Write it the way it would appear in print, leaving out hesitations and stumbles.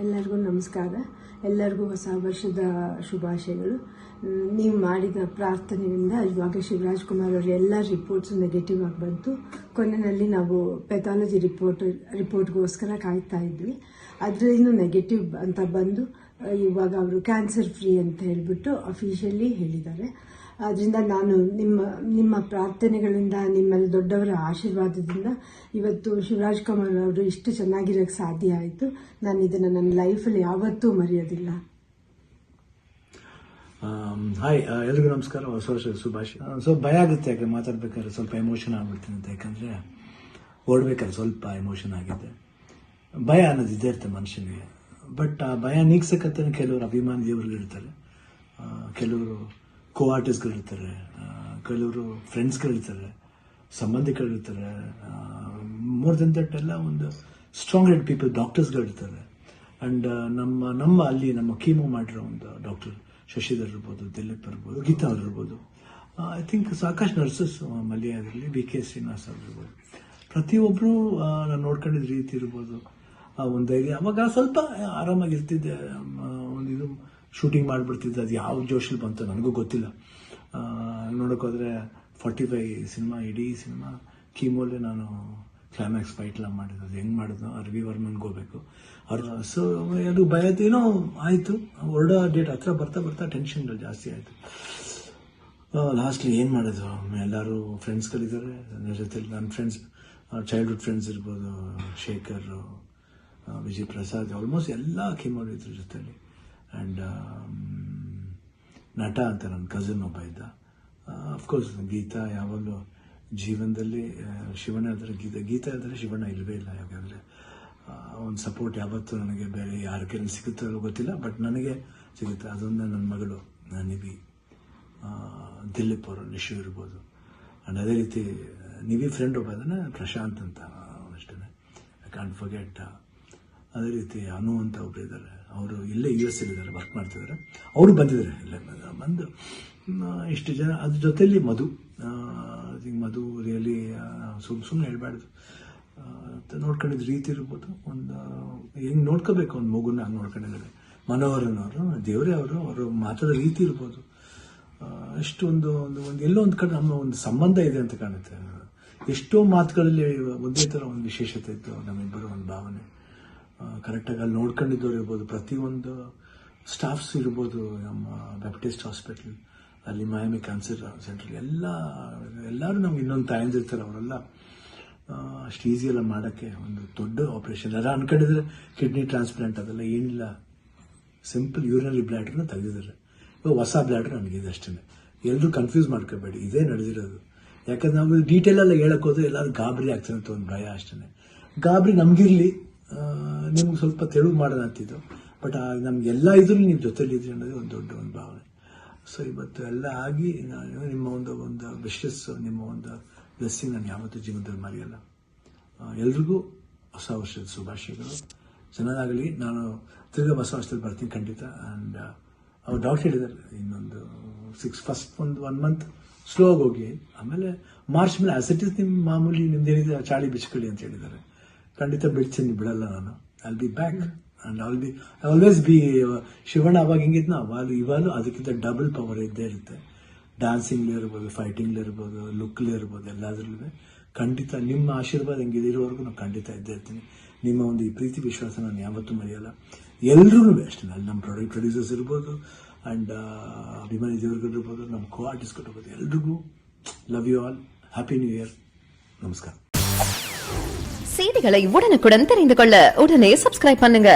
ಎಲ್ಲರಿಗೂ ನಮಸ್ಕಾರ. ಎಲ್ಲರಿಗೂ ಹೊಸ ವರ್ಷದ ಶುಭಾಶಯಗಳು. ನೀವು ಮಾಡಿದ ಪ್ರಾರ್ಥನೆಯಿಂದ ಇವಾಗ ಶಿವರಾಜ್ ಕುಮಾರ್ ಅವರ ಎಲ್ಲ ರಿಪೋರ್ಟ್ಸ್ ನೆಗೆಟಿವ್ ಆಗಿ ಬಂತು. ಕೊನೆಯಲ್ಲಿ ನಾವು ಪೆಥಾಲಜಿ ರಿಪೋರ್ಟ್ಗೋಸ್ಕರ ಕಾಯ್ತಾ ಇದ್ವಿ. ಅದರಿಂದ ನೆಗೆಟಿವ್ ಅಂತ ಬಂದು ಇವಾಗ ಅವರು ಕ್ಯಾನ್ಸರ್ ಫ್ರೀ ಅಂತ ಹೇಳ್ಬಿಟ್ಟು ಅಫಿಷಿಯಲಿ ಹೇಳಿದ್ದಾರೆ. ಅದರಿಂದ ನಾನು ನಿಮ್ಮ ಪ್ರಾರ್ಥನೆಗಳಿಂದ, ನಿಮ್ಮೆಲ್ಲ ದೊಡ್ಡವರ ಆಶೀರ್ವಾದದಿಂದ ಇವತ್ತು ಶಿವರಾಜ್ ಕುಮಾರ್ ಅವರು ಇಷ್ಟು ಚೆನ್ನಾಗಿರೋಕ್ಕೆ ಸಾಧ್ಯ ಆಯಿತು. ನಾನು ಇದನ್ನು ನನ್ನ ಲೈಫಲ್ಲಿ ಯಾವತ್ತೂ ಮರೆಯೋದಿಲ್ಲ. ಹಾಯ್, ಎಲ್ರಿಗೂ ನಮಸ್ಕಾರ, ಹೊಸ ವರ್ಷದ ಶುಭಾಶಯ. ಸ್ವಲ್ಪ ಭಯ ಆಗುತ್ತೆ, ಯಾಕೆ ಮಾತಾಡ್ಬೇಕಾದ್ರೆ ಸ್ವಲ್ಪ ಎಮೋಷನ್ ಆಗ್ಬಿಡ್ತೀನಿ ಅಂತ. ಯಾಕಂದರೆ ಓಡ್ಬೇಕಾದ್ರೆ ಸ್ವಲ್ಪ ಎಮೋಷನ್ ಆಗಿದೆ. ಭಯ ಅನ್ನೋದು ಇದೇ ಇರುತ್ತೆ ಮನುಷ್ಯನಿಗೆ. ಬಟ್ ಆ ಭಯ ನೀಗ್ಸಕ್ಕಂತಾನೆ ಕೆಲವರು ಅಭಿಮಾನಿ ದೇವರುಗಳಿರ್ತಾರೆ, ಕೆಲವರು ಕೋ ಆರ್ಟಿಸ್ಟ್ಗಳಿರ್ತಾರೆ, ಕೆಲವರು ಫ್ರೆಂಡ್ಸ್ಗಳಿರ್ತಾರೆ, ಸಂಬಂಧಿಕರಿರ್ತಾರೆ. ಮೋರ್ ದೆನ್ ದಟ್ ಎಲ್ಲ ಒಂದು ಸ್ಟ್ರಾಂಗ್ ಹೆಡ್ ಪೀಪಲ್, ಡಾಕ್ಟರ್ಸ್ಗಳಿರ್ತಾರೆ. ಆ್ಯಂಡ್ ನಮ್ಮ ಅಲ್ಲಿ ನಮ್ಮ ಕೀಮೋ ಮಾಡಿರೋ ಒಂದು ಡಾಕ್ಟರ್ ಶಶಿಧರ್ ಇರ್ಬೋದು, ದಿಲೀಪ್ ಇರ್ಬೋದು, ಗೀತಾ ಅವ್ರು ಇರ್ಬೋದು, ಐ ಥಿಂಕ್ ಸಾಕಷ್ಟು ನರ್ಸಸ್, ಮಲ್ಯ ಆಗಿರಲಿ, BK ಶ್ರೀನಿವಾಸ್ ಅವ್ರು ಇರ್ಬೋದು, ಪ್ರತಿಯೊಬ್ಬರು ನಾನು ನೋಡ್ಕೊಂಡಿದ್ದ ರೀತಿ ಇರ್ಬೋದು, ಒಂದು ಧೈರ್ಯ. ಅವಾಗ ಸ್ವಲ್ಪ ಆರಾಮಾಗಿರ್ತಿದ್ದೆ. ಒಂದು ಇದು ಶೂಟಿಂಗ್ ಮಾಡಿಬಿಡ್ತಿದ್ದೆ. ಅದು ಯಾವ ಜೋಶಲ್ಲಿ ಬಂತು ನನಗೂ ಗೊತ್ತಿಲ್ಲ. ನೋಡೋಕ್ಕೋದ್ರೆ 45 ಸಿನಿಮಾ, ಇಡೀ ಸಿನಿಮಾ ಕೀಮೋಲೆ ನಾನು ಕ್ಲೈಮ್ಯಾಕ್ಸ್ ಫೈಟ್ಲ ಮಾಡಿದ್ದು. ಅದು ಹೆಂಗೆ ಮಾಡಿದ್ನೋ ರವಿ ವರ್ಮನ್ಗೆ ಹೋಗ್ಬೇಕು ಅವ್ರು. ಸೊ ಅದು ಭಯದ ಏನೋ ಆಯಿತು. ಹೊರಡೋ ಡೇಟ್ ಹತ್ರ ಬರ್ತಾ ಬರ್ತಾ ಟೆನ್ಷನ್ಗಳು ಜಾಸ್ತಿ ಆಯಿತು. ಲಾಸ್ಟ್ಲಿ ಏನು ಮಾಡೋದು, ಎಲ್ಲರೂ ಫ್ರೆಂಡ್ಸ್ಗಳಿದ್ದಾರೆ ನನ್ನ ಜೊತೆಲಿ. ನನ್ನ ಫ್ರೆಂಡ್ಸ್, ಚೈಲ್ಡ್ಹುಡ್ ಫ್ರೆಂಡ್ಸ್ ಇರ್ಬೋದು, ಶೇಖರ್, ವಿಜಯ್ ಪ್ರಸಾದ್, ಆಲ್ಮೋಸ್ಟ್ ಎಲ್ಲ ಕೀಮೋಲ್ ಇದ್ರ ಜೊತೆಲಿ. ಆ್ಯಂಡ್ ನಟ ಅಂತ ನನ್ನ ಕಸಿನ್ ಒಬ್ಬ ಇದ್ದ. ಅಫ್ಕೋರ್ಸ್ ಗೀತಾ ಯಾವಾಗಲೂ ಜೀವನದಲ್ಲಿ ಶಿವಣ್ಣ ಇದ್ದರೆ ಗೀತಾ ಇದ್ದರೆ ಶಿವಣ್ಣ ಇಲ್ಲವೇ ಇಲ್ಲ. ಯಾಕಂದರೆ ಒಂದು ಸಪೋರ್ಟ್ ಯಾವತ್ತೂ ನನಗೆ ಬೇರೆ ಯಾರ ಕೈಲಿ ಸಿಗುತ್ತೋ ಗೊತ್ತಿಲ್ಲ, ಬಟ್ ನನಗೆ ಸಿಗುತ್ತೆ. ಅದೊಂದು ನನ್ನ ಮಗಳು ನಿವಿ, ದಿಲೀಪ್ ಅವರು, ನಿಶು ಇರ್ಬೋದು. ಆ್ಯಂಡ್ ಅದೇ ರೀತಿ ನಿವಿ ಫ್ರೆಂಡ್ ಒಬ್ಬ ಅದನ್ನು ಪ್ರಶಾಂತ್ ಅಂತ ಅಷ್ಟೇ, ಐ ಕಾಂಟ್ ಫರ್ಗೆಟ್. ಅದೇ ರೀತಿ ಅನು ಅಂತ ಒಬ್ಬರು ಇದ್ದಾರೆ, ಅವರು ಇಲ್ಲೇ US ಇದ್ದಾರೆ, ವರ್ಕ್ ಮಾಡ್ತಿದ್ದಾರೆ. ಅವರು ಬಂದಿದ್ದಾರೆ, ಇಲ್ಲೇ ಬಂದು ಇಷ್ಟು ಜನ. ಅದ್ರ ಜೊತೆಯಲ್ಲಿ ಮಧು ರಿಯಲಿ ಸುಮ್ಮನೆ ಹೇಳ್ಬಾರ್ದು, ನೋಡ್ಕೊಂಡಿದ್ದ ರೀತಿ ಇರ್ಬೋದು. ಒಂದು ಹೆಂಗೆ ನೋಡ್ಕೋಬೇಕು ಒಂದು ಮಗುನ ಹಂಗೆ ನೋಡ್ಕೊಂಡಿದ್ದಾರೆ. ಮನೋಹರನವರು, ದೇವರೇ ಅವರು ಮಾತಾಡೋ ರೀತಿ ಇರ್ಬೋದು. ಎಷ್ಟು ಒಂದು ಎಲ್ಲೋ ಒಂದು ಕಡೆ ನಮ್ಮ ಒಂದು ಸಂಬಂಧ ಇದೆ ಅಂತ ಕಾಣುತ್ತೆ. ಎಷ್ಟೋ ಮಾತುಗಳಲ್ಲಿ ಒಂದೇ ಥರ ಒಂದು ವಿಶೇಷತೆ ಇತ್ತು ನಮ್ಮಿಬ್ಬರು, ಒಂದು ಭಾವನೆ. ಕರೆಕ್ಟಾಗಿ ಅಲ್ಲಿ ನೋಡ್ಕೊಂಡಿದ್ದವ್ರು ಇರ್ಬೋದು, ಪ್ರತಿಯೊಂದು ಸ್ಟಾಫ್ಸ್ ಇರ್ಬೋದು, ನಮ್ಮ ಬ್ಯಾಪ್ಟಿಸ್ಟ್ ಹಾಸ್ಪಿಟಲ್, ಅಲ್ಲಿ ಮಯಾಮಿ ಕ್ಯಾನ್ಸರ್ ಸೆಂಟ್ರಲ್, ಎಲ್ಲರೂ ನಮ್ಗೆ ಇನ್ನೊಂದು ತಾಯಂದಿರ್ತಾರೆ. ಅವರೆಲ್ಲ ಅಷ್ಟು ಈಸಿಯೆಲ್ಲ ಮಾಡೋಕ್ಕೆ ಒಂದು ದೊಡ್ಡ ಆಪ್ರೇಷನ್. ಎಲ್ಲ ಅನ್ಕೊಂಡಿದ್ರೆ ಕಿಡ್ನಿ ಟ್ರಾನ್ಸ್ಪ್ಲಾಂಟ್ ಅದೆಲ್ಲ ಏನಿಲ್ಲ, ಸಿಂಪಲ್ ಯೂರಿನರಿ ಬ್ಲ್ಯಾಡ್ರನ್ನ ತೆಗೆದಿದ್ದಾರೆ. ಇವಾಗ ಹೊಸ ಬ್ಲ್ಯಾಡ್ರ್ ನನಗಿದೆ ಅಷ್ಟೇ. ಎಲ್ಲರೂ ಕನ್ಫ್ಯೂಸ್ ಮಾಡ್ಕೋಬೇಡಿ, ಇದೇ ನಡೆದಿರೋದು. ಯಾಕಂದ್ರೆ ನಾವು ಡೀಟೇಲೆಲ್ಲ ಹೇಳೋಕ್ಕೋದ್ರೆ ಎಲ್ಲರೂ ಗಾಬರಿ ಆಗ್ತಾರೆ ಅಂತ ಒಂದು ಭಯ ಅಷ್ಟೇ. ಗಾಬರಿ ನಮಗಿರಲಿ, ನಿಮ್ಗೆ ಸ್ವಲ್ಪ ತೆಳುವು ಮಾಡೋಣ ಅಂತಿದ್ದು. ಬಟ್ ನಮಗೆಲ್ಲ ಇದ್ರೂ ನೀವು ಜೊತೆಲಿದ್ರಿ ಅನ್ನೋದು ಒಂದು ದೊಡ್ಡ ಒಂದು ಭಾವನೆ. ಸೊ ಇವತ್ತು ಎಲ್ಲ ಆಗಿ ನಿಮ್ಮ ಒಂದು ವಿಶಸ್, ನಿಮ್ಮ ಒಂದು ಬ್ಲೆಸ್ಸಿಂಗ್ ನಾನು ಯಾವತ್ತೂ ಜೀವನದಲ್ಲಿ ಮರೆಯಲ್ಲ. ಎಲ್ರಿಗೂ ಹೊಸ ವರ್ಷದ ಶುಭಾಶಯಗಳು. ಚೆನ್ನಾಗಲಿ. ನಾನು ತಿರ್ಗಾ ಹೊಸ ವರ್ಷದಲ್ಲಿ ಬರ್ತೀನಿ ಖಂಡಿತ. ಆ್ಯಂಡ್ ಅವ್ರು ಡಾಕ್ಟರ್ ಹೇಳಿದ್ದಾರೆ, ಇನ್ನೊಂದು ಫಸ್ಟ್ ಒಂದು 1 ಮಂತ್ ಸ್ಲೋ ಆಗಿ ಹೋಗಿ, ಆಮೇಲೆ ಮಾರ್ಚ್ ಮೇಲೆ ಆಸಿಟಿಸ್ ನಿಮ್ಮ ಮಾಮೂಲಿ ನಿಮ್ದೇನಿದೆ ಚಾಳಿ ಬಿಚ್ಕೊಳ್ಳಿ ಅಂತ ಹೇಳಿದ್ದಾರೆ. ಖಂಡಿತ ಬಿಡ್ತೀನಿ, ಬಿಡಲ್ಲ ನಾನು. I be back and I always B. Shivanna ಅವಾಗ ಹೆಂಗಿದ್ನ ಇವಾಗ ಅದಕ್ಕಿಂತ ಡಬಲ್ ಪವರ್ ಇದ್ದೇ ಇರುತ್ತೆ. ಡ್ಯಾನ್ಸಿಂಗ್ಲೇ ಇರ್ಬೋದು, ಫೈಟಿಂಗ್ಲೇ ಇರ್ಬೋದು, ಲುಕ್ಲೇ ಇರ್ಬೋದು, ಎಲ್ಲಾದ್ರಲ್ಲೂ ಖಂಡಿತ ನಿಮ್ಮ ಆಶೀರ್ವಾದ ಹೆಂಗಿದೆ ಇರೋವರೆಗೂ ನಾನು ಖಂಡಿತ ಇದ್ದೇ ಇರ್ತೀನಿ. ನಿಮ್ಮ ಒಂದು ಈ ಪ್ರೀತಿ ವಿಶ್ವಾಸ ನಾನು ಯಾವತ್ತೂ ಮರೆಯಲ್ಲ. ಎಲ್ರಿಗೂ ಅಷ್ಟೇ, ಅಲ್ಲಿ ನಮ್ಮ ಪ್ರೊಡ್ಯೂಸರ್ಸ್ ಇರ್ಬೋದು, ಆ್ಯಂಡ್ ಅಭಿಮಾನಿ ದೇವರುಗಳಿರ್ಬೋದು, ನಮ್ಮ ಕೋ ಆರ್ಟಿಸ್ಟ್ಗಳಿರ್ಬೋದು, ಎಲ್ರಿಗೂ love you all. Happy new year. நமஸ்காரம். செய்திகளை உடனுக்குடன் தெரிந்து கொள்ள உடனே சப்ஸ்கிரைப் பண்ணுங்க.